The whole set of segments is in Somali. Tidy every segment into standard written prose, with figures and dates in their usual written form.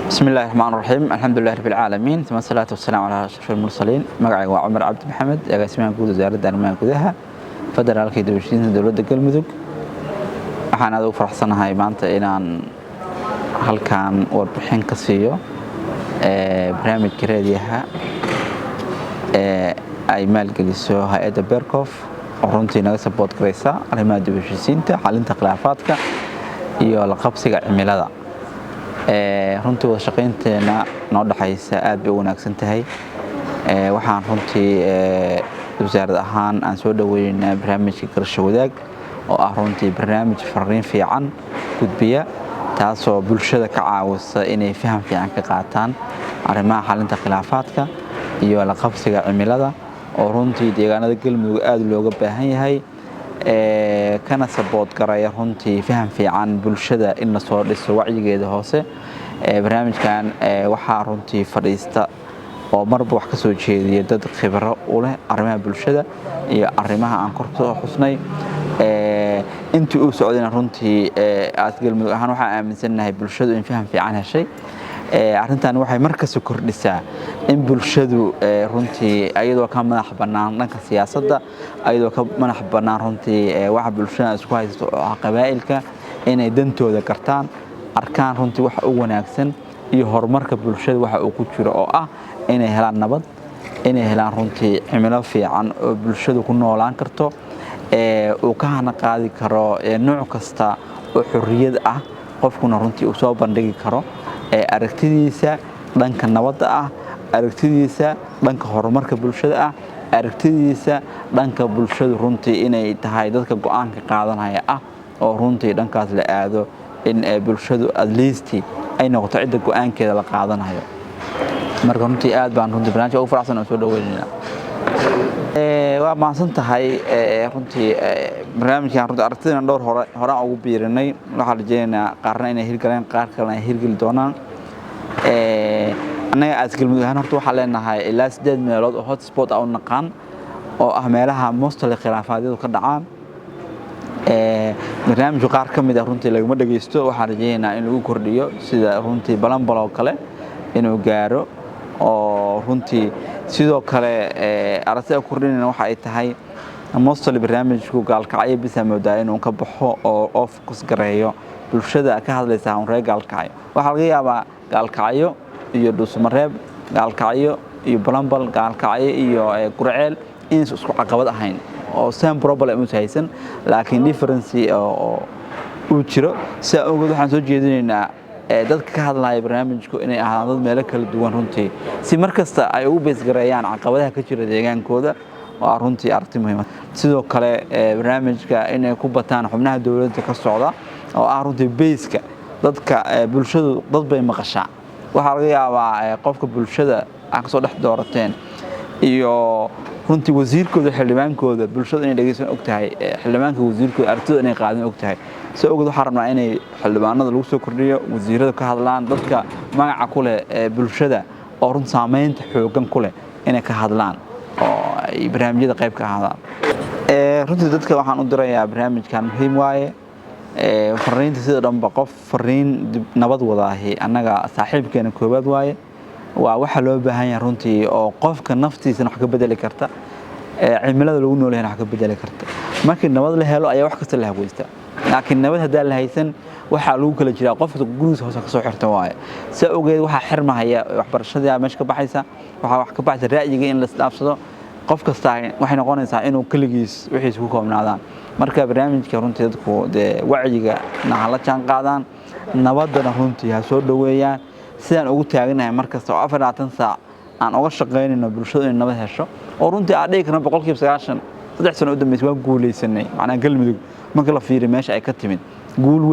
بسم الله الرحمن الرحيم الحمد لله رب العالمين ثم الصلاة والسلام على أشرف المرسلين مقعي وعمر عبد محمد agaasimaha guud wasaaradda arrimaha gudaha federaalka dowladda dowladda galmudug waxaan aad u faraxsanahay maanta inaan halkaan warbixin ka siiyo barnaamijka raadiyaha ay maalgeliso hay'adda Berkof oo runtii naga support gareysa arrimaha dib u heshiisiinta xalinta khilaafaadka iyo la qabsiga cimilada runtii wada shaqaynteena noo dhaxaysa aad bay u wanaagsan tahay waxaan runtii wasaarad ahaan aan soo dhaweynaa barnaamijka garasho wadaag oo ah runtii barnaamij fariin fiican gudbiya taasoo bulshada ka caawisa inay faham fiican ka qaataan arrimaha xalinta khilaafaadka iyo la qabsiga cimilada oo runtii deegaanada galmudug aad looga baahan yahay kana support garaya runtii faham fiican bulshada in la soo dhiso wacyigeeda hoose barnaamijkan waxaa runtii fadhiista oo marba wax ka soo jeediya dad khibaro u leh arrimaha bulshada iyo arrimaha aan kor soo xusnay intii uu socdayna runtii aad galmudug ahaan waxaan aaminsanahay bulshadu in faham fiican heshay arrintan waxay markasta kordhisaa in bulshadu runtii ayadoo ka madax bannaan dhanka siyaasadda ayadoo ka madax bannaan runtii waxa bulshada isku haysto oo qabaa'ilka inay dantooda gartaan arkaan runtii waxa ugu wanaagsan iyo horumarka bulshada waxa uu ku jiro oo ah inay helaan nabad inay helaan runtii cimilo fiican oo bulshadu ku noolaan karto uu ka hana qaadi karo nooc kasta oo xurriyad ah qofkuna runtii uu soo bandhigi karo aragtidiisa dhanka nabadda ah aragtidiisa dhanka horumarka bulshada ah aragtidiisa dhanka bulshadu runtii inay tahay dadka go'aanka qaadanaya ah oo runtii dhankaas la aado in bulshadu at least ay noqoto cidda go'aankeeda la qaadanayo marka runtii aad baan runtii barnaamijka ugu faraxsan oo soo dhaweynaa waa maasan tahay runtii barnaamijkan runtii aragtidana dhowr hore ugu biirinay waxaan rajeynaynaa qaarna inay hirgaleen qaar kalena ay hirgeli doonaan annaga aad galmudug ahaan horta waxaan leenahay ilaa 8 meelood oo hotspot ah u naqaan oo ah meelaha mostly khilaafaadyadu ka dhacaan barnaamijku qaar ka mid ah runtii laguma dhageysto waxaan rajeynaynaa in lagu kordhiyo sida runtii balanbal oo kale inuu gaaro oo runtii sidoo kale aragtida kordhinayna waxa ay tahay mostly barnaamijku gaalkacyo bisa moodaa inuu ka baxo oo focus gareeyo bulshada ka hadlaysa un reer gaalkacyo waxaa laga yaabaa gaalkacyo iyo dhusmareeb gaalkacyo iyo balanbal gaalkacyo iyo gurceel inaysan isku caqabad ahayn oo same problem u haysan laakiin difference oo uu jiro saa awgeed waxaan soo jeedinaynaa dadka ka hadlaya barnaamijku inay ahaadaan dad meelo kala duwan runtii si markasta ay ugu beesgareeyaan caqabadaha ka jira deegaankooda waa runtii aragti muhiim ah sidoo kale barnaamijka inay ku bataan xubnaha dawladda ka socda oo ah runtii beeska dadka bulshadu dad bay maqashaa waxaa laga yaabaa qofka bulshada aan ka soo dhex doorateen iyo runtii wasiirkooda xildhibaankooda bulshada inay dhageysan og tahay xildhibaanka wasiirkooda aragtida inay qaadan og tahay soo ogad waxaan rabnaa inay xildhibaanada lagu soo kordhiyo wasiirada ka hadlaan dadka magaca ku leh bulshada oo run saameynta xoogan ku leh inay ka hadlaan oo ay barnaamijyada qayb ka ahaadaan runtii dadka waxaan u dirayaa barnaamijkan muhiim waaye fariinta sida dhanba qof fariin nabad wadaahi annaga saaxiibkeena koobaad waaye waa waxa loo baahan yahay runtii oo qofka naftiisa wax ka bedeli karta cimilada lagu nool yahay wax ka bedeli karta markii nabad la helo ayaa wax kasta la hagoosta laakiin nabad hadaa la haysan waxa lagu kala jiraa qofka gurigiisa hoos ka soo xirta waaye saa ogeed waxa xirmahaya waxbarashada meesha ka baxaysa waxa wax ka baxaysa ra'yiga in la isdhaafsado qof kasta waxay noqonaysaa inuu kaligiis wixiisa ku koobnaadaan marka barnaamijka runtii dadku wacyiga la jaan qaadaan nabadana runtii ha soo dhaweeyaan sidaan ugu taaganahay markasta oo 24 saac aan uga shaqeynayno bulshada in nabad hesho oo runtii aan dhigi karno 90% 3 sano u dambeysay waan guuleysanay macnaa galmudug marka la fiiriyo meesha ay ka timid guul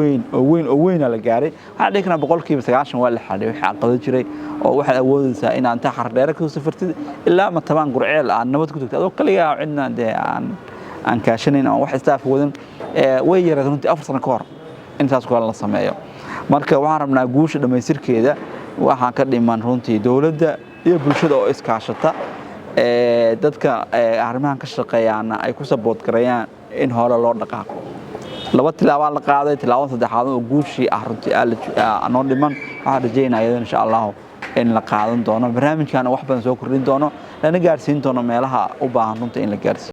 weyn la gaaray waxaan dhigi karnaa 90% waa la xalay waxa caqabad jiray oo waxaad awoodaysaa in aan taxar dheer ka safartid ilaa ma tabaan gurceel aan nabad ku tagto adoo kaliya cidna aan kaashanayn oo wax istaaf wadan way yaraad runtii 4 sano ka hor intaas kale la sameeyo marka waxaan rabnaa guusha dhamaystirkeeda waxaan ka dhiman runtii dawladda iyo bulshada oo iskaashata dadka arrimahan ka shaqeeyana ay ku support gareeyaan in hore loo dhaqaaqo laba tilaabo la qaaday tilaabo saddexaad oo guushii ah runtii aanoo dhiman waxaan rajaynayaa insha Allah in la qaadan doono barnaamijkan wax badan soo kordhin doono lana gaarsiin doono meelaha u baahan runtii in la gaarsiiyo